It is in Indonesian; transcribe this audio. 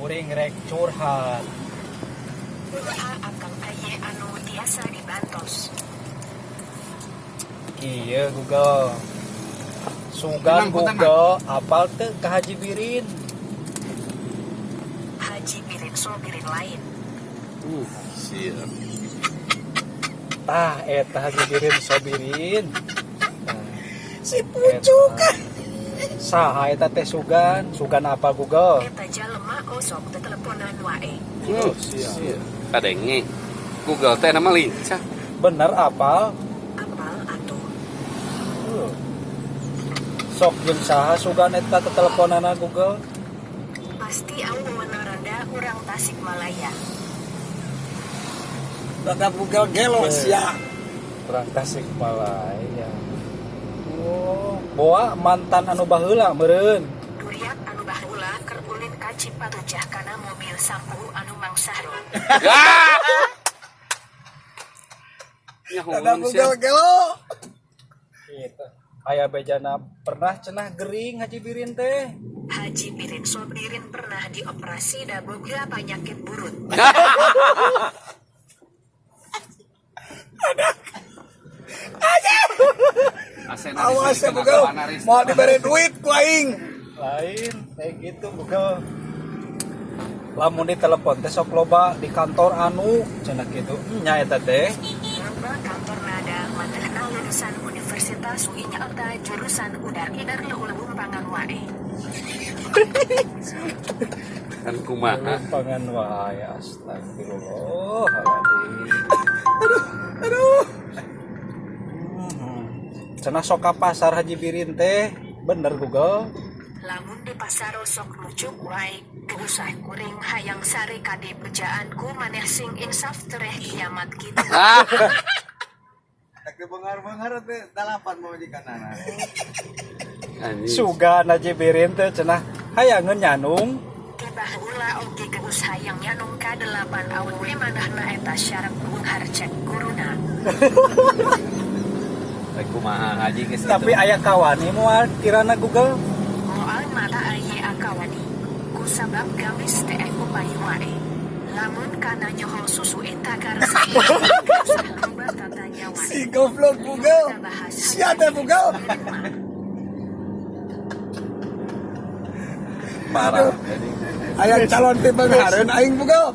Kuring rek curhat. Akang aye anu tiasa dibantos. Iya Google. Sugan Google apal teu ka Haji Birin. Haji Birin sobirin lain. Siap. Tah eta Haji Birin sobirin. Si pucuk kan. Saha eta teh sugan? Sugan apa Google? Eta jalema osok teteleponan wae. Siap. Kadenge. Google teh nama lincah. Bener apal? Apal atuh. Sok jeung saha sugan eta teteleponana Google? Pasti au menaranda urang Tasikmalaya. Data Google gelos ya. Orang Tasikmalaya. Oh, boa mantan anu baheula meureun. Duriak anu baheula keur ulin ka Cipatujah kana mobil sampu anu Mang Sahrul. Data Google gelo. Gitu. Aya bejana pernah cenah gering Haji Birin teh. Haji Birin sobirin pernah dioperasi da boga penyakit burut. Awas ya Google. Mau diberi duit ku aing. Lain kayak gitu Google. Lamun di telepon teh sok loba di kantor anu cenah kitu. Nya eta teh. Loba kantor nada manehna lulusan Universitas UI nya eta jurusan udar-idar leuleum pangan wae. Kan kumaha? Pangan wae astagfirullahaladzim. Aduh. Cenah sok ka pasar Haji Birin teh. Bener Google. Lamun di pasar sok lucuk wae usah kuring hayang sari kade bejaan ku maneh sing insaf tereh kiamat kitu. Tak bengar-bengar teh dalapan mau di kanan. Sugan Haji Birin teh cenah hayangeun nyanung. Tibah ulah oge geus hayang nyanung ka 8 awewe manahna eta syarat beunghar cek guruna. Kumaha ngaji geus. Tapi aya kawani moal kirana Google. Moal mata aye akawani. Kusabab gamis teh upayu wae. Lamun kana nyohol susu eta karesa. Loba tatanya wae. Si goblok Google. Siapa Google? Parah. Aya calon teh bengareun aing Google.